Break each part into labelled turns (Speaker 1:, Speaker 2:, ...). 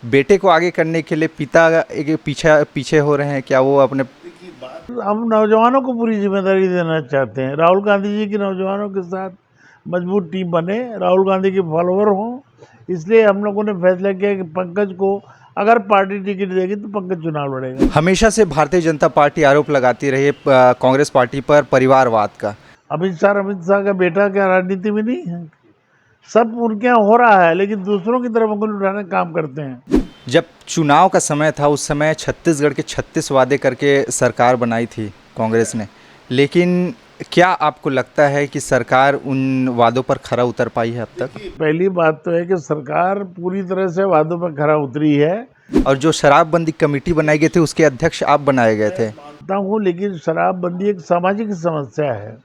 Speaker 1: बेटे को आगे करने के लिए पिता एक पीछे पीछे हो रहे हैं क्या वो अपने?
Speaker 2: हम नौजवानों को पूरी जिम्मेदारी देना चाहते हैं। राहुल गांधी जी की नौजवानों के साथ मजबूत टीम बने, राहुल गांधी के फॉलोवर हों, इसलिए हम लोगों ने फैसला किया कि पंकज को अगर पार्टी टिकट देगी तो पंकज चुनाव लड़ेगा।
Speaker 1: हमेशा से भारतीय जनता पार्टी आरोप लगाती रही है कांग्रेस पार्टी पर परिवारवाद का।
Speaker 2: अमित शाह का बेटा क्या राजनीति में नहीं है? सब उनके यहाँ हो रहा है, लेकिन दूसरों की तरफ उंगली उठाने का काम करते हैं।
Speaker 1: जब चुनाव का समय था उस समय छत्तीसगढ़ के 36 वादे करके सरकार बनाई थी कांग्रेस ने, लेकिन क्या आपको लगता है कि सरकार उन वादों पर खरा उतर पाई है अब तक?
Speaker 2: पहली बात तो है कि सरकार पूरी तरह से वादों पर खरा उतरी है।
Speaker 1: और जो शराबबंदी कमेटी बनाई गई थी उसके अध्यक्ष आप बनाए गए थे।
Speaker 2: मानता हूँ, लेकिन शराबबंदी एक सामाजिक समस्या है।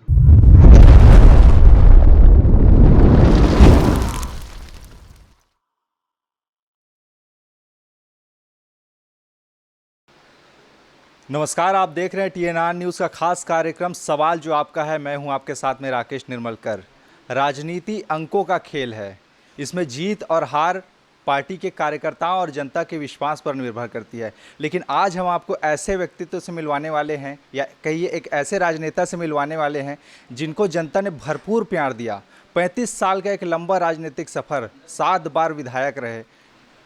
Speaker 1: नमस्कार, आप देख रहे हैं TNR न्यूज़ का खास कार्यक्रम सवाल जो आपका है। मैं हूं आपके साथ में राकेश निर्मलकर। राजनीति अंकों का खेल है, इसमें जीत और हार पार्टी के कार्यकर्ताओं और जनता के विश्वास पर निर्भर करती है। लेकिन आज हम आपको ऐसे व्यक्तित्व से मिलवाने वाले हैं, या कहिए एक ऐसे राजनेता से मिलवाने वाले हैं जिनको जनता ने भरपूर प्यार दिया। 35 साल का एक लंबा राजनीतिक सफ़र, 7 बार विधायक रहे।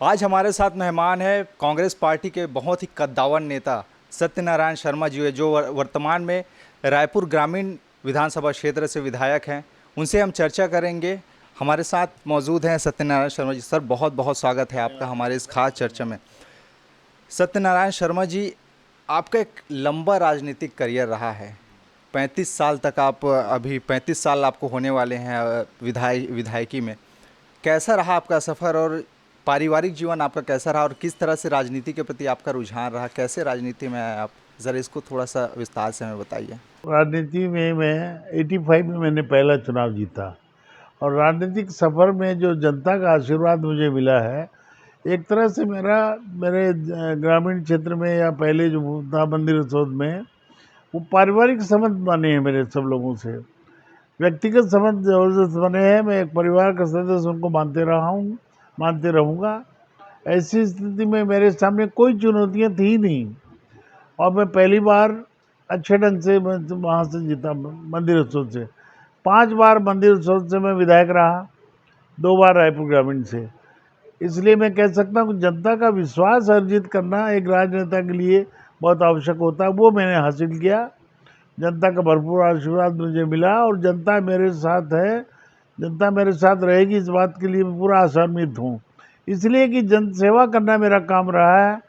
Speaker 1: आज हमारे साथ मेहमान है कांग्रेस पार्टी के बहुत ही कद्दावर नेता सत्यनारायण शर्मा जी, जो वर्तमान में रायपुर ग्रामीण विधानसभा क्षेत्र से विधायक हैं। उनसे हम चर्चा करेंगे। हमारे साथ मौजूद हैं सत्यनारायण शर्मा जी। सर, बहुत बहुत स्वागत है आपका हमारे इस खास चर्चा में। सत्यनारायण शर्मा जी, आपका एक लंबा राजनीतिक करियर रहा है। 35 साल तक आप, अभी 35 साल आपको होने वाले हैं विधायकी में। कैसा रहा आपका सफ़र, और पारिवारिक जीवन आपका कैसा रहा, और किस तरह से राजनीति के प्रति आपका रुझान रहा? कैसे राजनीति में आए आप? ज़रा इसको थोड़ा सा विस्तार से हमें बताइए।
Speaker 2: राजनीति में मैं 85 में मैंने पहला चुनाव जीता, और राजनीतिक सफ़र में जो जनता का आशीर्वाद मुझे मिला है, एक तरह से मेरे ग्रामीण क्षेत्र में या पहले जो था मंदिर रसोद में, वो पारिवारिक संबंध बने हैं मेरे सब लोगों से। व्यक्तिगत संबंध ज़बरदस्त बने हैं। मैं एक परिवार का सदस्य उनको मानते रहा हूँ, मानते रहूँगा। ऐसी स्थिति में मेरे सामने कोई चुनौतियाँ थी नहीं, और मैं पहली बार अच्छे ढंग से वहाँ से जीता, मंदिर रसोद से। 5 बार मंदिर रसोद से मैं विधायक रहा, 2 बार रायपुर ग्रामीण से। इसलिए मैं कह सकता हूँ कि जनता का विश्वास अर्जित करना एक राजनेता के लिए बहुत आवश्यक होता है। वो मैंने हासिल किया। जनता का भरपूर आशीर्वाद मुझे मिला, और जनता मेरे साथ है, जनता मेरे साथ रहेगी, इस बात के लिए मैं पूरा आशान्वित हूँ। इसलिए कि जन सेवा करना मेरा काम रहा है।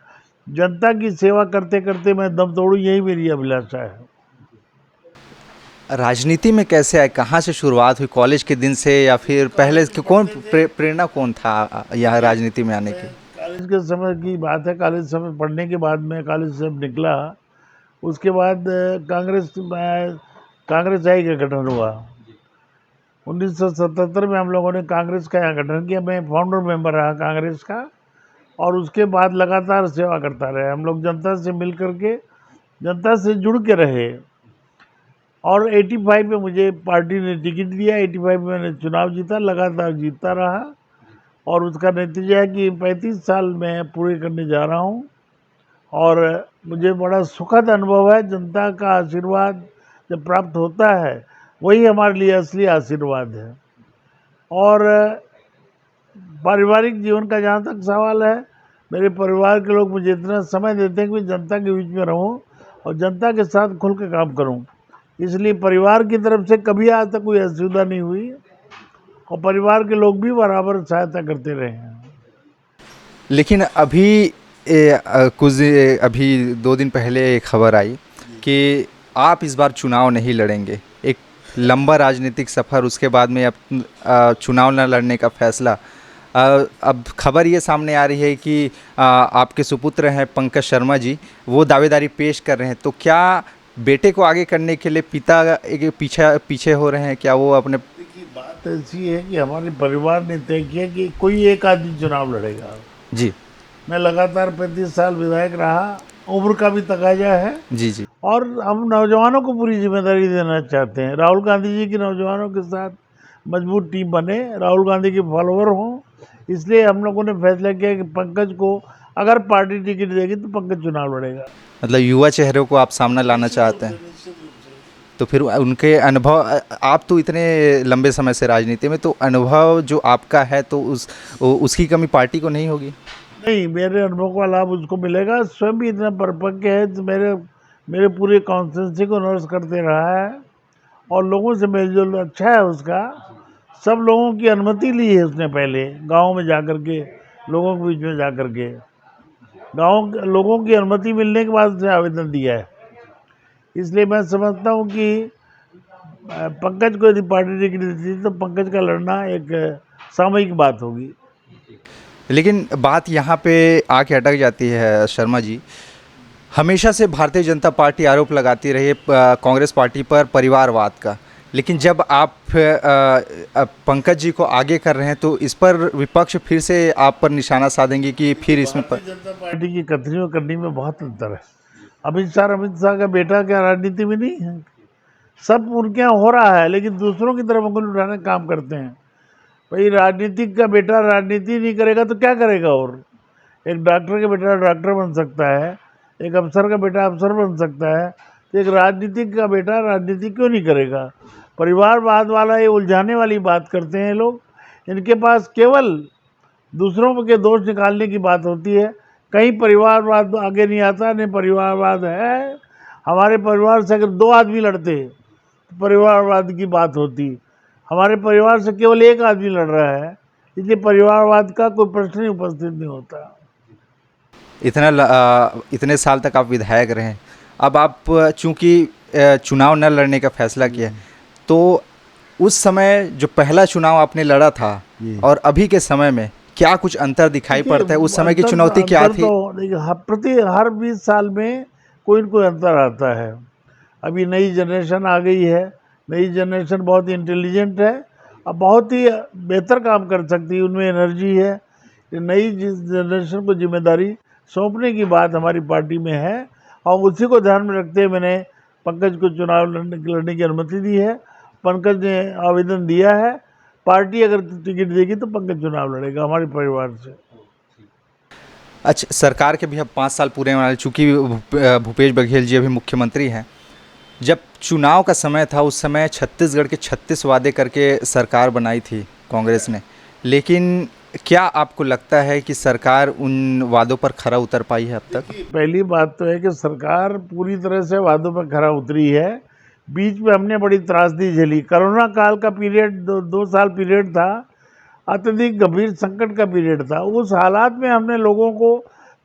Speaker 2: जनता की सेवा करते करते मैं दम तोड़ूं, यही मेरी अभिलाषा है।
Speaker 1: राजनीति में कैसे आए, कहाँ से शुरुआत हुई? कॉलेज के दिन से, या फिर पहले कौन प्रेरणा कौन था यह राजनीति में आने की?
Speaker 2: कॉलेज के समय की बात है। कॉलेज समय पढ़ने के बाद मैं कॉलेज से निकला। उसके बाद कांग्रेस आई का गठन हुआ। 1977 में हम लोगों ने कांग्रेस का यहाँ गठन किया। मैं फाउंडर मेंबर रहा कांग्रेस का, और उसके बाद लगातार सेवा करता रहे। हम लोग जनता से मिल करके, जनता से जुड़ के रहे। और 85 में मुझे पार्टी ने टिकट दिया। 85 में मैंने चुनाव जीता, लगातार जीतता रहा, और उसका नतीजा है कि 35 साल मैं पूरे करने जा रहा हूँ। और मुझे बड़ा सुखद अनुभव है। जनता का आशीर्वाद जब प्राप्त होता है, वही हमारे लिए असली आशीर्वाद है। और पारिवारिक जीवन का जहाँ तक सवाल है, मेरे परिवार के लोग मुझे इतना समय देते हैं कि मैं जनता के बीच में रहूं और जनता के साथ खुल के काम करूं। इसलिए परिवार की तरफ से कभी आज तक कोई असुविधा नहीं हुई, और परिवार के लोग भी बराबर सहायता करते रहे हैं।
Speaker 1: लेकिन अभी 2 दिन पहले एक खबर आई कि आप इस बार चुनाव नहीं लड़ेंगे। एक लंबा राजनीतिक सफ़र, उसके बाद में अब चुनाव न लड़ने का फैसला। अब खबर ये सामने आ रही है कि आपके सुपुत्र हैं पंकज शर्मा जी, वो दावेदारी पेश कर रहे हैं। तो क्या बेटे को आगे करने के लिए पिता एक पीछे हो रहे हैं क्या वो अपने?
Speaker 2: बात ऐसी है कि हमारे परिवार ने तय किया कि कोई एक आदमी चुनाव लड़ेगा।
Speaker 1: जी
Speaker 2: मैं लगातार 35 साल विधायक रहा, उम्र का भी तकाजा है।
Speaker 1: जी जी।
Speaker 2: और हम नौजवानों को पूरी जिम्मेदारी देना चाहते हैं। राहुल गांधी जी की नौजवानों के साथ मजबूत टीम बने, राहुल गांधी के फॉलोअर हों। इसलिए हम लोगों ने फैसला किया कि पंकज को अगर पार्टी टिकट देगी तो पंकज चुनाव लड़ेगा।
Speaker 1: मतलब युवा चेहरों को आप सामने लाना चाहते हैं, तो फिर उनके अनुभव, आप तो इतने लंबे समय से राजनीति में, तो अनुभव जो आपका है तो उसकी कमी पार्टी को नहीं होगी?
Speaker 2: नहीं, मेरे अनुभव का लाभ उसको मिलेगा। स्वयं भी इतना परिपक्व है तो मेरे मेरे पूरे कॉन्स्टिट्यूंसी को नर्स करते रहा है और लोगों से मेलजोल अच्छा है उसका। सब लोगों की अनुमति ली है उसने पहले, गांव में जाकर के, लोगों के बीच में जाकर के, गांव के लोगों की अनुमति मिलने के बाद उसने आवेदन दिया है। इसलिए मैं समझता हूँ कि पंकज को यदि पार्टी टिकट देती तो पंकज का लड़ना एक सामयिक बात होगी।
Speaker 1: लेकिन बात यहाँ पे आके अटक जाती है शर्मा जी। हमेशा से भारतीय जनता पार्टी आरोप लगाती रही है कांग्रेस पार्टी पर परिवारवाद का, लेकिन जब आप पंकज जी को आगे कर रहे हैं तो इस पर विपक्ष फिर से आप पर निशाना साधेंगे कि फिर इसमें
Speaker 2: भारतीय जनता पार्टी की कथनी और करनी में बहुत अंतर है। अमित शाह का बेटा क्या राजनीति में नहीं है? सब उनके यहाँ हो रहा है, लेकिन दूसरों की तरफ उंगली उठाने का काम करते हैं। भाई, राजनीतिक का बेटा राजनीति नहीं करेगा तो क्या करेगा? और एक डॉक्टर का बेटा डॉक्टर बन सकता है, एक अफसर का बेटा अफसर बन सकता है, तो एक राजनीतिक का बेटा राजनीति क्यों नहीं करेगा? परिवारवाद वाला ये उलझाने वाली बात करते हैं लोग। इनके पास केवल दूसरों के दोष निकालने की बात होती है। कहीं परिवारवाद आगे नहीं आता, नहीं परिवारवाद है। हमारे परिवार से अगर 2 आदमी लड़ते तो परिवारवाद की बात होती। हमारे परिवार से केवल 1 आदमी लड़ रहा है, इसलिए परिवारवाद का कोई प्रश्न ही उपस्थित नहीं होता।
Speaker 1: इतने साल तक आप विधायक रहे, अब आप चूंकि चुनाव न लड़ने का फैसला किया, तो उस समय जो पहला चुनाव आपने लड़ा था और अभी के समय में क्या कुछ अंतर दिखाई पड़ता है? उस समय की चुनौती क्या थी?
Speaker 2: तो देखिए, हर 20 साल में कोई न कोई अंतर आता है। अभी नई जनरेशन आ गई है, नई जनरेशन बहुत इंटेलिजेंट है, अब बहुत ही बेहतर काम कर सकती है, उनमें एनर्जी है। नई जनरेशन को जिम्मेदारी सौंपने की बात हमारी पार्टी में है और उसी को ध्यान में रखते हुए मैंने पंकज को चुनाव लड़ने की अनुमति दी है। पंकज ने आवेदन दिया है। पार्टी अगर टिकट देगी तो पंकज चुनाव लड़ेगा हमारे परिवार से।
Speaker 1: अच्छा, सरकार के भी अब 5 साल पूरे होने वाले, चूँकि भूपेश बघेल जी अभी मुख्यमंत्री हैं। जब चुनाव का समय था उस समय छत्तीसगढ़ के 36 वादे करके सरकार बनाई थी कांग्रेस ने, लेकिन क्या आपको लगता है कि सरकार उन वादों पर खरा उतर पाई है अब तक?
Speaker 2: पहली बात तो है कि सरकार पूरी तरह से वादों पर खरा उतरी है। बीच में हमने बड़ी त्रासदी झेली। कोरोना काल का पीरियड 2 साल पीरियड था, अत्यधिक गंभीर संकट का पीरियड था। उस हालात में हमने लोगों को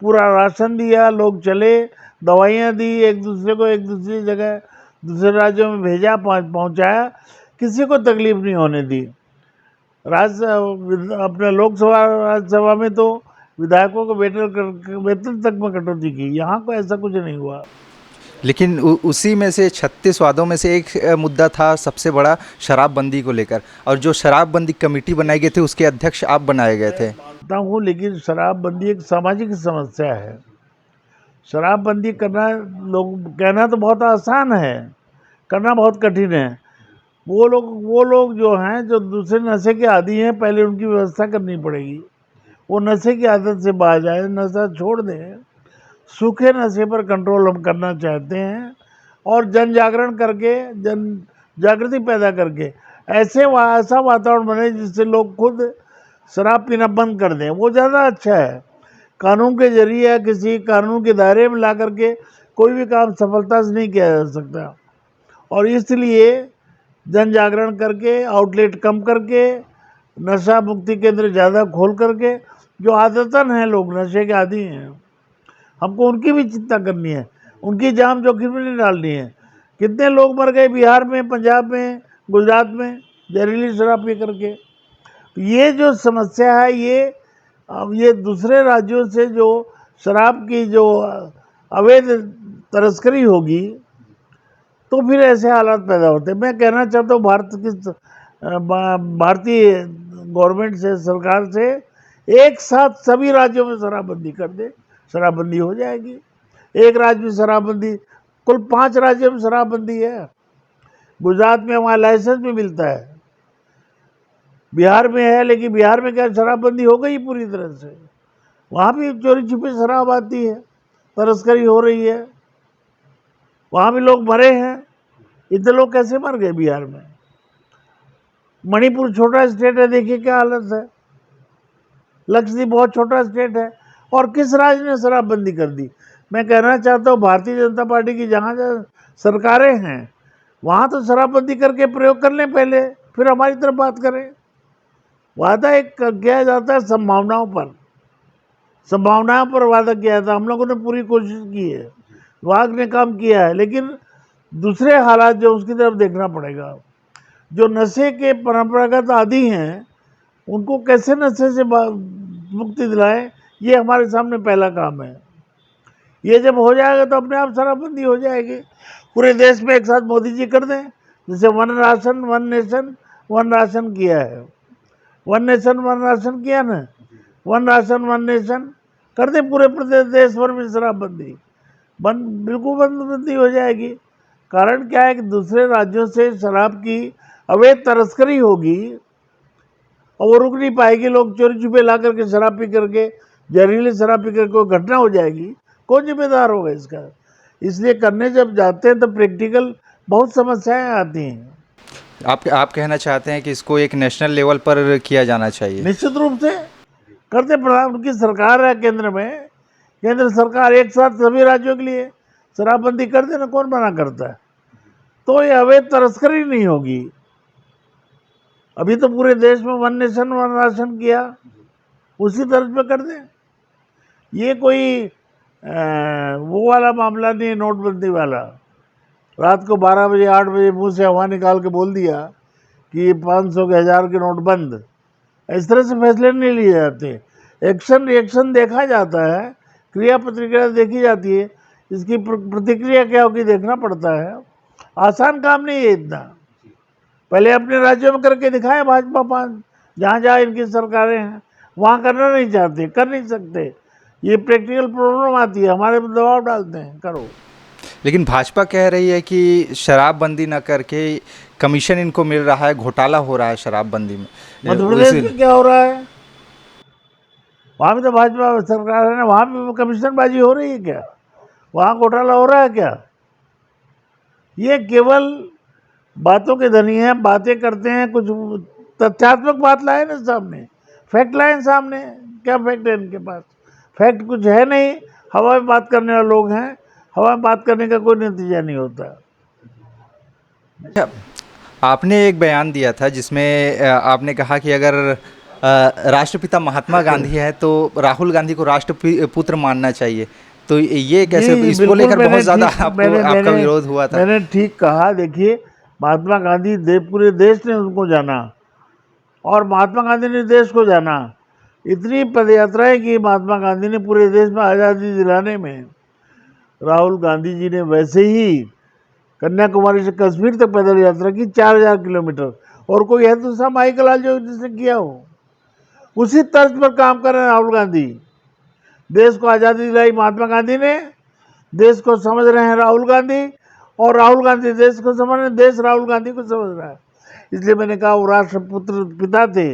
Speaker 2: पूरा राशन दिया, लोग चले, दवाइयाँ दी, एक दूसरी जगह दूसरे राज्यों में भेजा, पहुँचाया, किसी को तकलीफ नहीं होने दी। अपने लोकसभा राज्यसभा में तो विधायकों को वेतन तक में कटौती की, यहाँ को ऐसा कुछ नहीं हुआ।
Speaker 1: लेकिन उसी में से 36 वादों में से एक मुद्दा था सबसे बड़ा, शराबबंदी को लेकर, और जो शराबबंदी कमेटी बनाई गई थी उसके अध्यक्ष आप बनाए गए थे।
Speaker 2: मानता हूँ, लेकिन शराबबंदी एक सामाजिक समस्या है। शराबबंदी करना, लोग कहना तो बहुत आसान है, करना बहुत कठिन है। वो लोग जो हैं, जो दूसरे नशे के आदी हैं, पहले उनकी व्यवस्था करनी पड़ेगी। वो नशे की आदत से बाहर जाए, नशा छोड़ दें। सूखे नशे पर कंट्रोल हम करना चाहते हैं और जन जागरण करके, जन जागृति पैदा करके ऐसा वातावरण बने जिससे लोग खुद शराब पीना बंद कर दें। वो ज़्यादा अच्छा है। कानून के जरिए या किसी कानून के दायरे में ला करके कोई भी काम सफलता से नहीं किया जा सकता, और इसलिए जन जागरण करके, आउटलेट कम करके, नशा मुक्ति केंद्र ज़्यादा खोल करके, जो आदतन हैं लोग नशे के आदी हैं, हमको उनकी भी चिंता करनी है, उनकी जान जोखिम में नहीं डालनी है। कितने लोग मर गए बिहार में, पंजाब में, गुजरात में जहरीली शराब पी करके। ये जो समस्या है, ये दूसरे राज्यों से जो शराब की जो अवैध तस्करी होगी तो फिर ऐसे हालात पैदा होते हैं। मैं कहना चाहता हूँ भारतीय गवर्नमेंट से, सरकार से, एक साथ सभी राज्यों में शराबबंदी कर दे, शराबबंदी हो जाएगी। एक राज्य में शराबबंदी, कुल 5 राज्यों में शराबबंदी है। गुजरात में हमारा लाइसेंस भी मिलता है, बिहार में है, लेकिन बिहार में क्या शराबबंदी हो गई पूरी तरह से? वहाँ भी चोरी छिपे शराब आती है, तस्करी हो रही है, वहाँ भी लोग मरे हैं। इतने लोग कैसे मर गए बिहार में? मणिपुर छोटा स्टेट है, देखिए क्या हालत है। लक्षद्वीप बहुत छोटा स्टेट है, और किस राज्य ने शराबबंदी कर दी? मैं कहना चाहता हूँ भारतीय जनता पार्टी की जहाँ जहाँ सरकारें हैं वहाँ तो शराबबंदी करके प्रयोग कर लें पहले, फिर हमारी तरफ बात करें। वादा एक किया जाता है संभावनाओं पर वादा किया था। हम लोगों ने पूरी कोशिश की है, विभाग ने काम किया है, लेकिन दूसरे हालात जो उसकी तरफ देखना पड़ेगा। जो नशे के परंपरागत आदी हैं उनको कैसे नशे से मुक्ति दिलाएं, ये हमारे सामने पहला काम है। ये जब हो जाएगा तो अपने आप शराबबंदी हो जाएगी। पूरे देश में एक साथ मोदी जी कर दें, जैसे one ration one nation one ration किया है। वन नेशन वन राशन किया ना, वन राशन वन नेशन कर दे पूरे प्रदेश देश भर में शराबबंदी बिल्कुल बंदी हो जाएगी। कारण क्या है कि दूसरे राज्यों से शराब की अवैध तस्करी होगी और वो रुक नहीं पाएगी। लोग चोरी छुपे ला करके शराब पी करके, जहरीली शराब पी करके कोई घटना हो जाएगी, कौन जिम्मेदार होगा इसका? इसलिए करने जब जाते हैं तो प्रैक्टिकल बहुत समस्याएं आती हैं।
Speaker 1: आप कहना चाहते हैं कि इसको एक नेशनल लेवल पर किया जाना चाहिए?
Speaker 2: निश्चित रूप से करते। प्रधान उनकी सरकार है केंद्र में, केंद्र सरकार एक साथ सभी राज्यों के लिए शराबबंदी कर देना, कौन मना करता है? तो ये अवैध तस्करी नहीं होगी। अभी तो पूरे देश में वन नेशन वन राशन किया, उसी तर्ज पे कर दें। ये कोई वो वाला मामला नहीं है, नोटबंदी वाला। रात को 12 बजे 8 बजे मुंह से हवा निकाल के बोल दिया कि 500 के 1000 के नोट बंद। इस तरह से फैसले नहीं लिए जाते। एक्शन रिएक्शन देखा जाता है, क्रिया प्रतिक्रिया देखी जाती है, इसकी प्रतिक्रिया क्या होगी देखना पड़ता है। आसान काम नहीं है इतना। पहले अपने राज्यों में करके दिखाए भाजपा पान, जहाँ जहाँ इनकी सरकारें हैं वहाँ करना नहीं चाहते, कर नहीं सकते। ये प्रैक्टिकल प्रॉब्लम आती है, हमारे पे दबाव डालते हैं करो।
Speaker 1: लेकिन भाजपा कह रही है कि शराबबंदी न करके कमीशन इनको मिल रहा है, घोटाला हो रहा है शराबबंदी में।
Speaker 2: मध्य प्रदेश में क्या हो रहा है? वहाँ भी तो भाजपा सरकार है ना, वहाँ भी कमीशनबाजी हो रही है क्या? वहाँ घोटाला हो रहा है क्या? ये केवल बातों के धनी हैं, बातें करते हैं। कुछ तथ्यात्मक बात लाए ना सामने, फैक्ट लाए सामने। क्या फैक्ट है इनके पास? फैक्ट कुछ है नहीं, हवा में बात करने वाले लोग हैं। हवा में बात करने का कोई नतीजा नहीं होता।
Speaker 1: अच्छा, आपने एक बयान दिया था जिसमें आपने कहा कि अगर राष्ट्रपिता महात्मा गांधी है तो राहुल गांधी को राष्ट्रपुत्र मानना चाहिए। तो ये कैसे? इसको लेकर बहुत ज़्यादा आपका विरोध हुआ था।
Speaker 2: मैंने ठीक कहा। देखिए, महात्मा गांधी पूरे देश ने उनको जाना, और महात्मा गांधी ने देश को जाना। इतनी पदयात्राएं की महात्मा गांधी ने पूरे देश में आज़ादी दिलाने में। राहुल गांधी जी ने वैसे ही कन्याकुमारी से कश्मीर तक पैदल यात्रा की, 4000 किलोमीटर। और कोई है तो सामाजिक लाल जो जिसने किया हो, उसी तर्ज पर काम कर रहे हैं राहुल गांधी। देश को आज़ादी दिलाई महात्मा गांधी ने, देश को समझ रहे हैं राहुल गांधी, और राहुल गांधी देश को समझ रहे हैं, देश राहुल गांधी को समझ रहा है। इसलिए मैंने कहा वो राष्ट्रपुत्र पिता थे।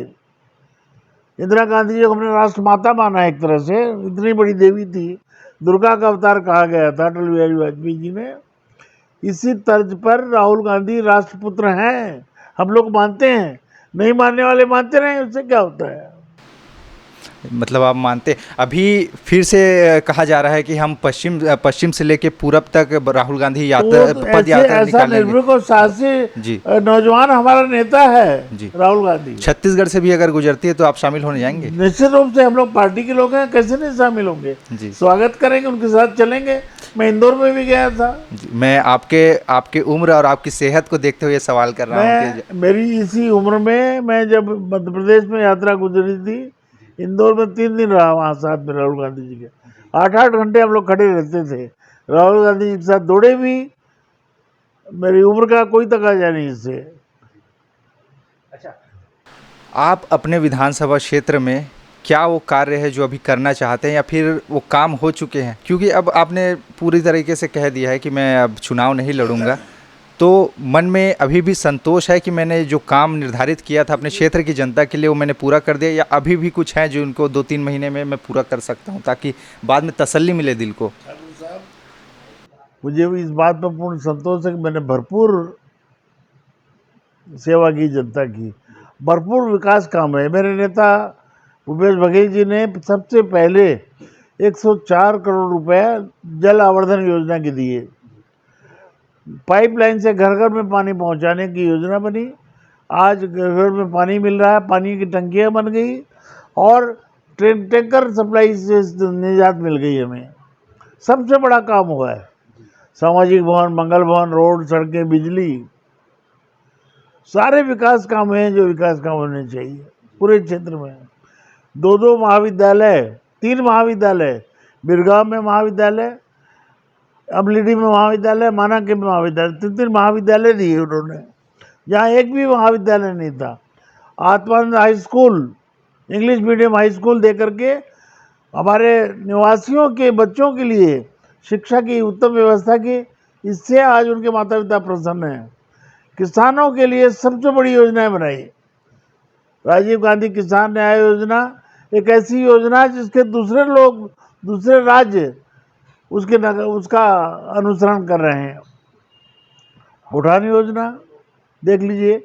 Speaker 2: इंदिरा गांधी जी को हमने राष्ट्रमाता माना एक तरह से, इतनी बड़ी देवी थी, दुर्गा का अवतार कहा गया था अटल बिहारी वाजपेयी जी ने। इसी तर्ज पर राहुल गांधी राष्ट्रपुत्र हैं, हम लोग मानते हैं। नहीं मानने वाले मानते रहे, उससे क्या होता है?
Speaker 1: मतलब आप मानते? अभी फिर से कहा जा रहा है कि हम पश्चिम से लेके पूरब तक राहुल गांधी पद यात्रा निकालेंगे।
Speaker 2: निर्भीक और साहसी नौजवान हमारा नेता है जी, राहुल गांधी।
Speaker 1: छत्तीसगढ़ से भी अगर गुजरती है तो आप शामिल होने जाएंगे?
Speaker 2: निश्चित रूप से, हम लोग पार्टी के लोग हैं, कैसे नहीं शामिल होंगे जी। स्वागत करेंगे, उनके साथ चलेंगे। मैं इंदौर में भी गया था
Speaker 1: जी। मैं आपके उम्र और आपकी सेहत को देखते हुए सवाल कर रहा हूँ।
Speaker 2: मेरी इसी उम्र में मैं जब मध्य प्रदेश में यात्रा गुजरी थी, इंदौर में 3 दिन रहा वहाँ साथ में राहुल गांधी जी के। 8-8 घंटे हम लोग खड़े रहते थे, राहुल गांधी जी के साथ दौड़े भी। मेरी उम्र का कोई तकाजा नहीं इससे।
Speaker 1: अच्छा, आप अपने विधानसभा क्षेत्र में क्या वो कार्य है जो अभी करना चाहते हैं, या फिर वो काम हो चुके हैं? क्योंकि अब आपने पूरी तरीके से कह दिया है कि मैं अब चुनाव नहीं लड़ूंगा, तो मन में अभी भी संतोष है कि मैंने जो काम निर्धारित किया था अपने क्षेत्र की जनता के लिए वो मैंने पूरा कर दिया, या अभी भी कुछ है जो उनको 2-3 महीने में मैं पूरा कर सकता हूँ ताकि बाद में तसल्ली मिले दिल को?
Speaker 2: मुझे इस बात पर पूर्ण संतोष है कि मैंने भरपूर सेवा की जनता की, भरपूर विकास काम है। मेरे नेता भूपेश बघेल जी ने सबसे पहले 104 करोड़ रुपए जल आवर्धन योजना के दिए। पाइपलाइन से घर घर में पानी पहुंचाने की योजना बनी। आज घर घर में पानी मिल रहा है, पानी की टंकियां बन गई और टैंकर सप्लाई से निजात मिल गई हमें। सबसे बड़ा काम हुआ है। सामाजिक भवन, मंगल भवन, रोड, सड़कें, बिजली, सारे विकास काम हैं जो विकास काम होने चाहिए पूरे क्षेत्र में। 2 महाविद्यालय, 3 महाविद्यालय, बिरगांव में महाविद्यालय, अमलीडी में महाविद्यालय, माना के में महाविद्यालय, 3 महाविद्यालय दिए उन्होंने, जहाँ एक भी महाविद्यालय नहीं था। Atmanand high school, English medium high school दे करके हमारे निवासियों के बच्चों के लिए शिक्षा की उत्तम व्यवस्था की। इससे आज उनके माता पिता प्रसन्न हैं। किसानों के लिए सबसे बड़ी योजनाएं बनाई। राजीव गांधी किसान न्याय योजना एक ऐसी योजना है जिसके दूसरे लोग, दूसरे राज्य उसका अनुसरण कर रहे हैं। उठान योजना देख लीजिए,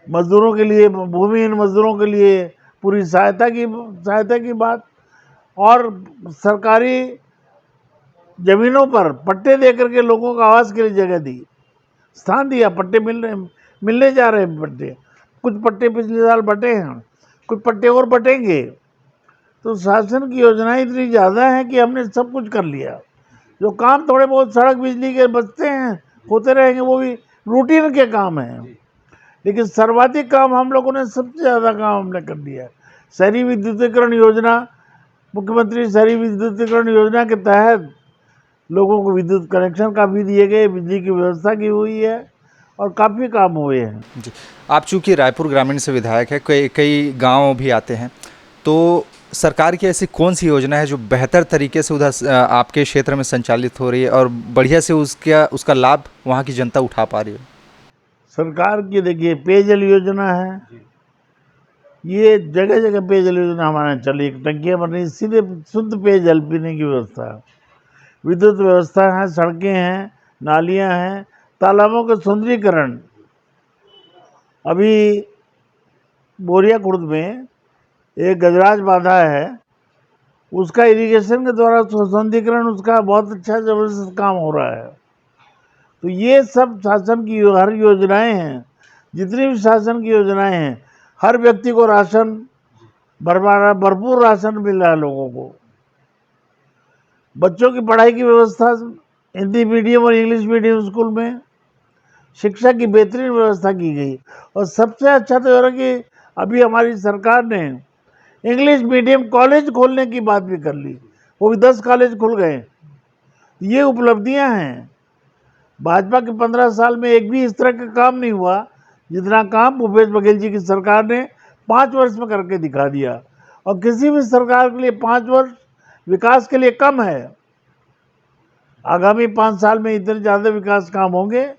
Speaker 2: मजदूरों के लिए, भूमिहीन मजदूरों के लिए पूरी सहायता की बात। और सरकारी जमीनों पर पट्टे दे करके लोगों को आवास के लिए जगह दी, स्थान दिया। पट्टे मिलने जा रहे हैं पट्टे। कुछ पट्टे पिछले साल बटे हैं, कुछ पट्टे और बटेंगे। तो शासन की योजनाएं इतनी ज़्यादा हैं कि हमने सब कुछ कर लिया। जो काम थोड़े बहुत सड़क बिजली के बचते हैं, होते रहेंगे, वो भी रूटीन के काम हैं। लेकिन सर्वाधिक काम हम लोगों ने, सबसे ज़्यादा काम हमने कर दिया है। शहरी विद्युतीकरण योजना, मुख्यमंत्री शहरी विद्युतीकरण योजना के तहत लोगों को विद्युत कनेक्शन काफ़ी दिए गए, बिजली की व्यवस्था की हुई है और काफ़ी काम हुए हैं।
Speaker 1: जी, आप चूँकि रायपुर ग्रामीण से विधायक है, कई गाँव भी आते हैं, तो सरकार की ऐसी कौन सी योजना है जो बेहतर तरीके से उधर आपके क्षेत्र में संचालित हो रही है और बढ़िया से उसका लाभ वहाँ की जनता उठा पा रही है?
Speaker 2: सरकार की देखिए पेयजल योजना है, ये जगह जगह पेयजल योजना हमारे यहाँ चली। टंकियाँ बन रही, सीधे शुद्ध पेयजल पीने की व्यवस्था, विद्युत व्यवस्था है, सड़कें हैं, नालियाँ हैं, तालाबों का सुंदरीकरण। अभी बोरिया खुर्द में एक गजराज बांधा है, उसका इरिगेशन के द्वारा सौंदर्यीकरण, उसका बहुत अच्छा जबरदस्त काम हो रहा है। तो ये सब शासन की हर योजनाएं हैं, जितनी भी शासन की योजनाएं हैं, हर व्यक्ति को राशन भरपूर राशन मिल रहा है लोगों को। बच्चों की पढ़ाई की व्यवस्था हिंदी मीडियम और इंग्लिश मीडियम स्कूल में, शिक्षा की बेहतरीन व्यवस्था की गई। और सबसे अच्छा तो यह कि अभी हमारी सरकार ने इंग्लिश मीडियम कॉलेज खोलने की बात भी कर ली, वो भी 10 कॉलेज खुल गए। ये उपलब्धियां हैं। भाजपा के 15 साल में एक भी इस तरह का काम नहीं हुआ जितना काम भूपेश बघेल जी की सरकार ने 5 वर्ष में करके दिखा दिया। और किसी भी सरकार के लिए 5 वर्ष विकास के लिए कम है। आगामी 5 साल में इतने ज़्यादा विकास काम होंगे,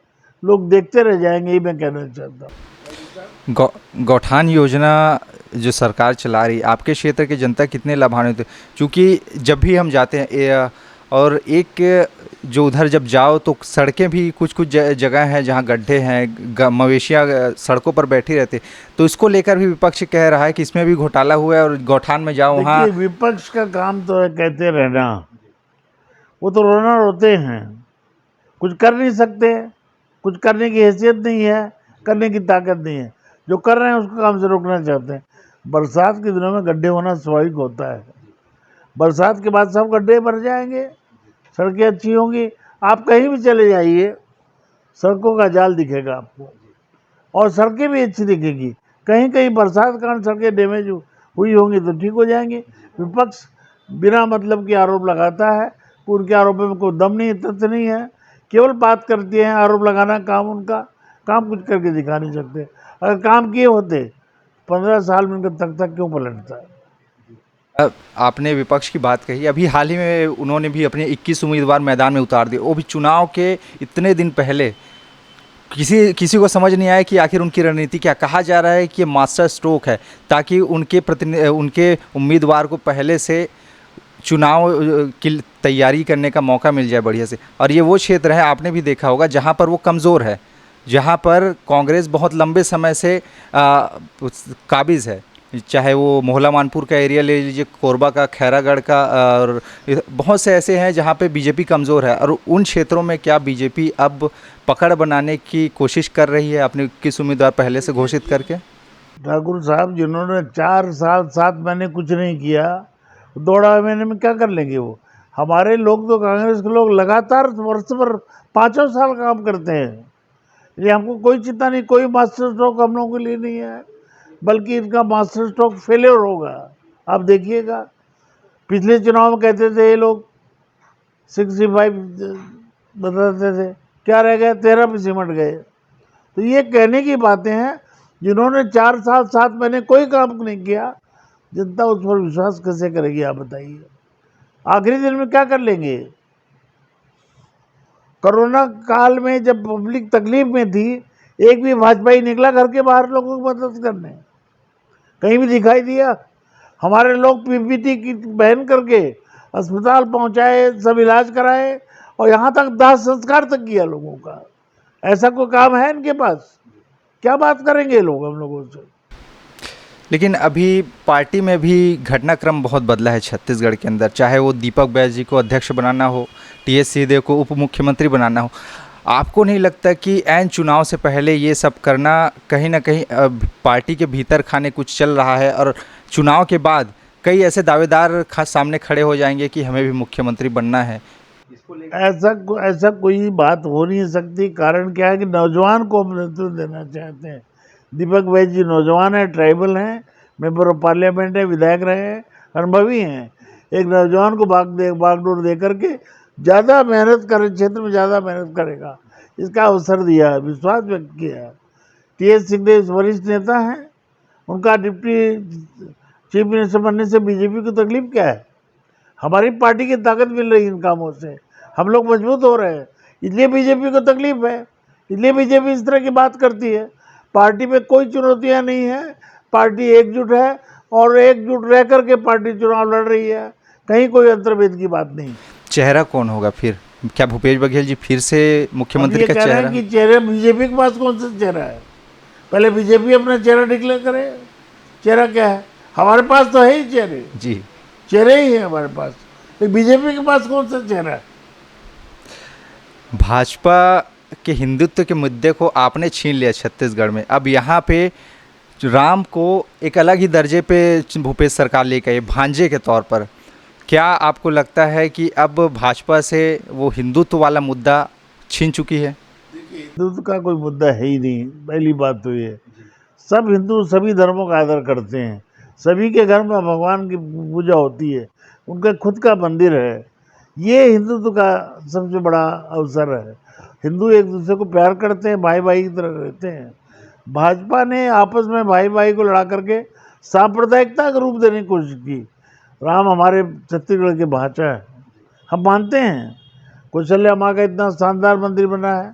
Speaker 2: लोग देखते रह जाएंगे, ये मैं कहना चाहता हूँ।
Speaker 1: गौठान योजना जो सरकार चला रही, आपके क्षेत्र की जनता कितने लाभान्वित? क्योंकि जब भी हम जाते हैं और एक जो उधर जब जाओ तो सड़कें भी कुछ जगह हैं जहां गड्ढे हैं, मवेशियां सड़कों पर बैठी रहती, तो इसको लेकर भी विपक्ष कह रहा है कि इसमें भी घोटाला हुआ है और गौठान में जाओ वहाँ।
Speaker 2: विपक्ष का काम तो है कहते रहना, वो तो रोना रोते हैं, कुछ कर नहीं सकते, कुछ करने की हैसियत नहीं है, करने की ताकत नहीं है। जो कर रहे हैं उसको काम से रोकना चाहते हैं। बरसात के दिनों में गड्ढे होना स्वाभाविक होता है। बरसात के बाद सब गड्ढे भर जाएंगे, सड़कें अच्छी होंगी। आप कहीं भी चले जाइए, सड़कों का जाल दिखेगा आपको, और सड़कें भी अच्छी दिखेगी। कहीं कहीं बरसात के कारण सड़कें डैमेज हुई होंगी तो ठीक हो जाएंगी। विपक्ष बिना मतलब के आरोप लगाता है, उनके आरोपों में कोई दम नहीं, तथ्य नहीं है, केवल बात करते हैं। आरोप लगाना काम उनका, काम कुछ करके दिखा नहीं सकते। अगर काम किए होते 15 साल में उनका तख्ता क्यों पलटता है?
Speaker 1: आपने विपक्ष की बात कही, अभी हाल ही में उन्होंने भी अपने 21 उम्मीदवार मैदान में उतार दिए, वो भी चुनाव के इतने दिन पहले। किसी किसी को समझ नहीं आया कि आखिर उनकी रणनीति क्या। कहा जा रहा है कि ये मास्टर स्ट्रोक है, ताकि उनके उम्मीदवार को पहले से चुनाव की तैयारी करने का मौका मिल जाए बढ़िया से। और ये वो क्षेत्र है, आपने भी देखा होगा, जहाँ पर वो कमज़ोर है, जहाँ पर कांग्रेस बहुत लंबे समय से काबिज़ है। चाहे वो मोहला मानपुर का एरिया ले लीजिए, कोरबा का, खैरागढ़ का, और बहुत से ऐसे हैं जहाँ पे बीजेपी कमज़ोर है। और उन क्षेत्रों में क्या बीजेपी अब पकड़ बनाने की कोशिश कर रही है अपने किस उम्मीदवार पहले से घोषित करके?
Speaker 2: ठाकुर साहब जिन्होंने 4 साल 7 महीने कुछ नहीं किया, 2.5 महीने में क्या कर लेंगे वो? हमारे लोग तो कांग्रेस के लोग लगातार वर्ष भर 5 साल काम करते हैं। ये हमको कोई चिंता नहीं, कोई मास्टर स्ट्रोक हम लोगों के लिए नहीं है, बल्कि इनका मास्टर स्ट्रोक फेलियर होगा। आप देखिएगा, पिछले चुनाव में कहते थे ये लोग 65 बताते थे, क्या रह गए? 13 पे सिमट गए। तो ये कहने की बातें हैं। जिन्होंने 4 साल 7 महीने कोई काम नहीं किया, जनता उस पर विश्वास कैसे करेगी? आप बताइए, आखिरी दिन में क्या कर लेंगे? कोरोना काल में जब पब्लिक तकलीफ में थी, एक भी भाजपाई निकला घर के बाहर लोगों की मदद करने? कहीं भी दिखाई दिया? हमारे लोग पीपीटी किट पहन करके अस्पताल पहुंचाए, सब इलाज कराए, और यहाँ तक दाह संस्कार तक किया लोगों का। ऐसा कोई काम है इनके पास? क्या बात करेंगे लोग हम लोगों से?
Speaker 1: लेकिन अभी पार्टी में भी घटनाक्रम बहुत बदला है छत्तीसगढ़ के अंदर, चाहे वो दीपक बैज जी को अध्यक्ष बनाना हो, टीएस सिंहदेव को उप मुख्यमंत्री बनाना हो। आपको नहीं लगता कि ऐन चुनाव से पहले ये सब करना कहीं ना कहीं पार्टी के भीतर खाने कुछ चल रहा है, और चुनाव के बाद कई ऐसे दावेदार सामने खड़े हो जाएंगे कि हमें भी मुख्यमंत्री बनना है?
Speaker 2: ऐसा कोई बात हो नहीं सकती। कारण क्या है कि नौजवान को हम नेतृत्व देना चाहते हैं। दीपक बैज जी नौजवान है, ट्राइबल हैं, मेंबर ऑफ पार्लियामेंट है, विधायक रहे हैं, अनुभवी हैं। एक नौजवान को बागडोर दे करके ज़्यादा मेहनत करे, क्षेत्र में ज़्यादा मेहनत करेगा, इसका अवसर दिया है, विश्वास व्यक्त किया है। टीएस सिंहदेव वरिष्ठ नेता हैं, उनका डिप्टी चीफ मिनिस्टर बनने से बीजेपी को तकलीफ क्या है? हमारी पार्टी की ताकत मिल रही है इन कामों से, हम लोग मजबूत हो रहे हैं, इसलिए बीजेपी को तकलीफ है, इसलिए बीजेपी इस तरह की बात करती है। पार्टी में कोई चुनौतियां नहीं है, पार्टी एकजुट है, और एकजुट रह करके पार्टी चुनाव लड़ रही है, कहीं कोई अंतर्भेद की बात नहीं।
Speaker 1: चेहरा कौन होगा फिर? क्या भूपेश बघेल जी फिर से मुख्यमंत्री का चेहरा?
Speaker 2: कि चेहरे बीजेपी के पास कौन सा चेहरा है? पहले बीजेपी अपना चेहरा डिक्लेयर करे। चेहरा क्या है? हमारे पास तो है ही चेहरे
Speaker 1: जी,
Speaker 2: चेहरे ही है हमारे पास, तो बीजेपी के पास कौन सा चेहरा है?
Speaker 1: भाजपा के हिंदुत्व के मुद्दे को आपने छीन लिया छत्तीसगढ़ में। अब यहाँ पे राम को एक अलग ही दर्जे पे भूपेश सरकार लेकर आई भांजे के तौर पर। क्या आपको लगता है कि अब भाजपा से वो हिंदुत्व वाला मुद्दा छीन चुकी है?
Speaker 2: हिंदुत्व का कोई मुद्दा है ही नहीं, पहली बात तो ये। सब हिंदू सभी धर्मों का आदर करते हैं, सभी के घर में भगवान की पूजा होती है, उनका खुद का मंदिर है। ये हिंदुत्व का सबसे बड़ा अवसर है। हिंदू एक दूसरे को प्यार करते हैं, भाई भाई की तरह रहते हैं। भाजपा ने आपस में भाई भाई को लड़ा करके सांप्रदायिकता का रूप देने की कोशिश की। राम हमारे छत्तीसगढ़ के भाषा है, हम मानते हैं। कौशल्या माँ का इतना शानदार मंदिर बना है,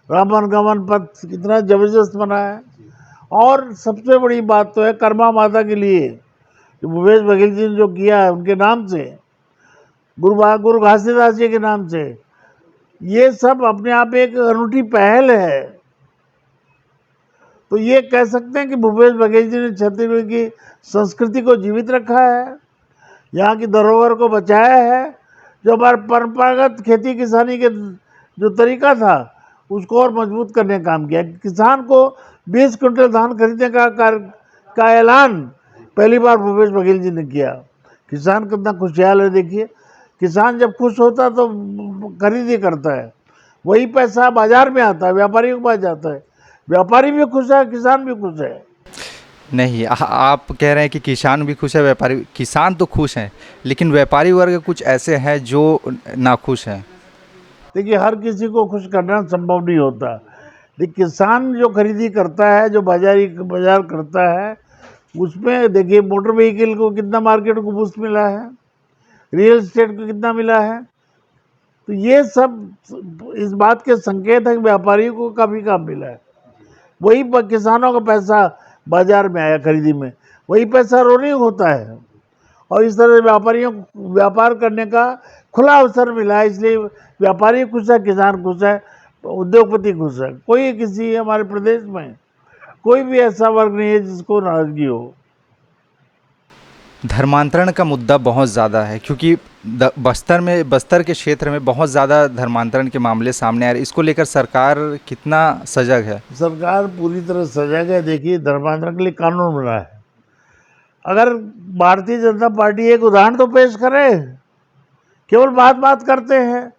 Speaker 2: रामानुगमन पथ इतना जबरदस्त बना है। और सबसे बड़ी बात तो है कर्मा माता के लिए जो भूपेश बघेल जी ने जो किया है उनके नाम से, गुरु घासीदास जी के नाम से, ये सब अपने आप एक अनूठी पहल है। तो ये कह सकते हैं कि भूपेश बघेल जी ने छत्तीसगढ़ की संस्कृति को जीवित रखा है, यहाँ की धरोहर को बचाया है। जो हमारा परंपरागत खेती किसानी के जो तरीका था उसको और मजबूत करने का काम किया। किसान को 20 क्विंटल धान खरीदने का ऐलान पहली बार भूपेश बघेल जी ने किया। किसान कितना खुशहाल है देखिए। किसान जब खुश होता तो खरीदी करता है, वही पैसा बाजार में आता है, व्यापारी के पास जाता है, व्यापारी भी खुश है, किसान भी खुश है।
Speaker 1: नहीं, आप कह रहे हैं कि किसान भी खुश है, व्यापारी, किसान तो खुश हैं, लेकिन व्यापारी वर्ग कुछ ऐसे हैं जो नाखुश हैं।
Speaker 2: देखिए, हर किसी को खुश करना संभव नहीं होता। देखिए, किसान जो खरीदी करता है, जो बाजार करता है, उसमें देखिए मोटर व्हीकल को कितना मार्केट को बूस्ट मिला है, रियल एस्टेट को कितना मिला है, तो ये सब इस बात के संकेत है कि व्यापारियों को काफ़ी काम मिला है। वही किसानों का पैसा बाजार में आया खरीदी में, वही पैसा रोनिंग होता है और इस तरह व्यापारियों को व्यापार करने का खुला अवसर मिला है। इसलिए व्यापारी खुश है, किसान खुश है, उद्योगपति खुश है। कोई किसी हमारे प्रदेश में कोई भी ऐसा वर्ग नहीं है जिसको नाराजगी हो।
Speaker 1: धर्मांतरण का मुद्दा बहुत ज़्यादा है क्योंकि बस्तर के क्षेत्र में बहुत ज़्यादा धर्मांतरण के मामले सामने आ रहे हैं। इसको लेकर सरकार कितना सजग है?
Speaker 2: सरकार पूरी तरह सजग है। देखिए, धर्मांतरण के लिए कानून बना है। अगर भारतीय जनता पार्टी एक उदाहरण तो पेश करे, केवल बात करते हैं,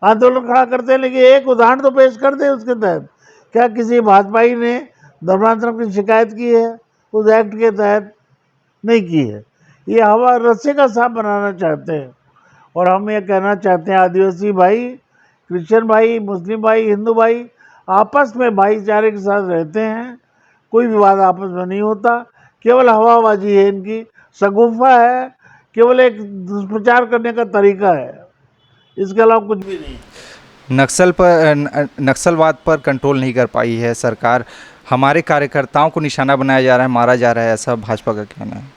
Speaker 2: आंदोलन खड़ा करते हैं, लेकिन एक उदाहरण तो पेश कर दे उसके तहत। क्या किसी भाजपाई ने धर्मांतरण की शिकायत की है उस एक्ट के तहत? नहीं की है। ये हवा रस्से का सांप बनाना चाहते हैं और हम ये कहना चाहते हैं, आदिवासी भाई, क्रिश्चियन भाई, मुस्लिम भाई, हिंदू भाई आपस में भाईचारे के साथ रहते हैं। कोई विवाद आपस में नहीं होता, केवल हवाबाजी है इनकी, शगुफा है, केवल एक दुष्प्रचार करने का तरीका है, इसके अलावा कुछ भी नहीं।
Speaker 1: नक्सलवाद पर कंट्रोल नहीं कर पाई है सरकार। हमारे कार्यकर्ताओं को निशाना बनाया जा रहा है, मारा जा रहा है, ऐसा भाजपा का कहना है।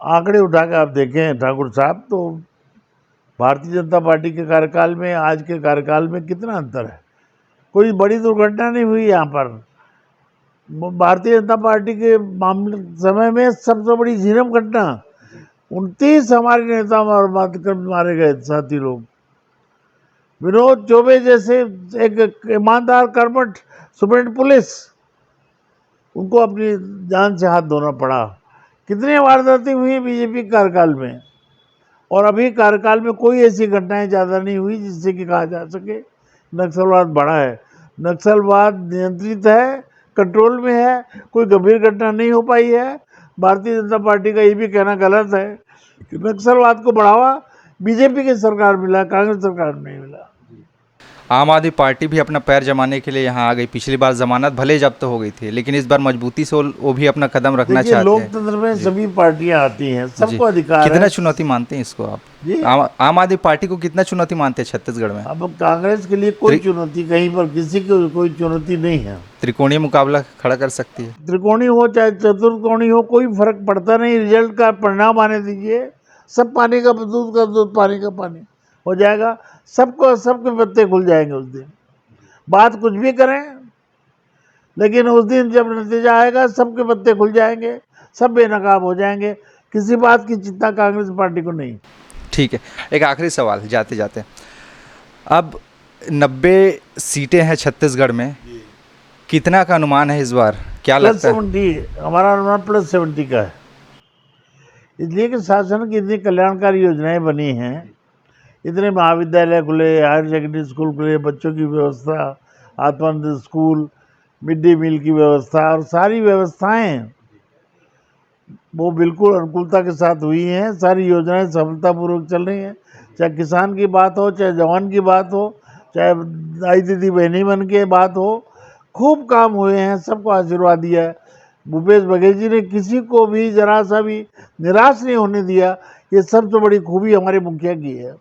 Speaker 2: आंकड़े उठा के आप देखें ठाकुर साहब, तो भारतीय जनता पार्टी के कार्यकाल में आज के कार्यकाल में कितना अंतर है। कोई बड़ी दुर्घटना नहीं हुई यहाँ पर। भारतीय जनता पार्टी के मामले समय में सबसे बड़ी झीरम घटना, 29 हमारे नेता मारे गए साथी लोग। विनोद चौबे जैसे एक ईमानदार कर्मठ सुप्रीम पुलिस, उनको अपनी जान से हाथ धोना पड़ा। कितनी वारदातें हुई बीजेपी कार्यकाल में, और अभी कार्यकाल में कोई ऐसी घटनाएं ज़्यादा नहीं हुई जिससे कि कहा जा सके नक्सलवाद बढ़ा है। नक्सलवाद नियंत्रित है, कंट्रोल में है, कोई गंभीर घटना नहीं हो पाई है। भारतीय जनता पार्टी का ये भी कहना गलत है कि नक्सलवाद को बढ़ावा बीजेपी की सरकार मिला, कांग्रेस सरकार नहीं मिला।
Speaker 1: आम आदमी पार्टी भी अपना पैर जमाने के लिए यहाँ आ गई। पिछली बार जमानत भले जब्त हो गई थी, लेकिन इस बार मजबूती से वो भी अपना कदम रखना चाहते हैं।
Speaker 2: लोकतंत्र में सभी पार्टियां आती हैं, सबको अधिकार है।
Speaker 1: कितना चुनौती मानते हैं इसको आप? आम आदमी पार्टी को कितना चुनौती मानते हैं छत्तीसगढ़ में?
Speaker 2: अब कांग्रेस के लिए कोई चुनौती कहीं पर किसी को कोई चुनौती नहीं है।
Speaker 1: त्रिकोणीय मुकाबला खड़ा कर सकती है।
Speaker 2: त्रिकोणी हो चाहे चतुर्कोणी हो, कोई फर्क पड़ता नहीं। रिजल्ट का परिणाम आने दीजिए, सब पानी का दूध पानी का पानी हो जाएगा। सबके पत्ते खुल जाएंगे उस दिन। बात कुछ भी करें, लेकिन उस दिन जब नतीजा आएगा सबके पत्ते खुल जाएंगे, सब बेनकाब हो जाएंगे। किसी बात की चिंता कांग्रेस पार्टी को नहीं।
Speaker 1: ठीक है, एक आखिरी सवाल जाते जाते। अब 90 सीटें हैं छत्तीसगढ़ में, कितना का अनुमान है इस बार, क्या लगता है?
Speaker 2: +70, हमारा अनुमान +70 का है। इसलिए कि शासन की इतनी कल्याणकारी योजनाएं बनी हैं, इतने महाविद्यालय खुले, हायर सेकेंडरी स्कूल खुले, बच्चों की व्यवस्था, Atmanand school, mid day meal की व्यवस्था, और सारी व्यवस्थाएं वो बिल्कुल अनुकूलता के साथ हुई हैं। सारी योजनाएं सफलतापूर्वक चल रही हैं। चाहे किसान की बात हो, चाहे जवान की बात हो, चाहे दाई दीदी बहनी मन की बात हो, खूब काम हुए हैं, सबको आशीर्वाद दिया है। भूपेश बघेल जी ने किसी को भी जरा सा भी निराश नहीं होने दिया। ये सबसे बड़ी खूबी हमारे मुखिया की है।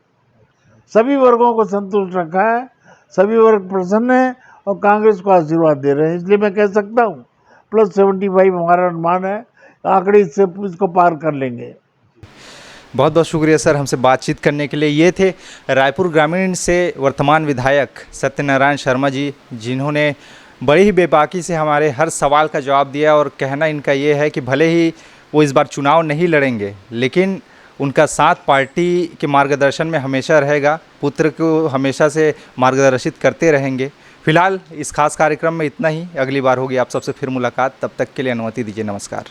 Speaker 2: सभी वर्गों को संतुष्ट रखा है, सभी वर्ग प्रसन्न हैं और कांग्रेस को आशीर्वाद दे रहे हैं। इसलिए मैं कह सकता हूँ +75 हमारा अनुमान है। आंकड़े इसको पार कर लेंगे।
Speaker 1: बहुत बहुत शुक्रिया सर हमसे बातचीत करने के लिए। ये थे रायपुर ग्रामीण से वर्तमान विधायक सत्यनारायण शर्मा जी, जिन्होंने बड़ी ही बेबाकी से हमारे हर सवाल का जवाब दिया। और कहना इनका ये है कि भले ही वो इस बार चुनाव नहीं लड़ेंगे, लेकिन उनका साथ पार्टी के मार्गदर्शन में हमेशा रहेगा। पुत्र को हमेशा से मार्गदर्शित करते रहेंगे। फिलहाल इस खास कार्यक्रम में इतना ही। अगली बार होगी आप सबसे फिर मुलाकात। तब तक के लिए अनुमति दीजिए। नमस्कार।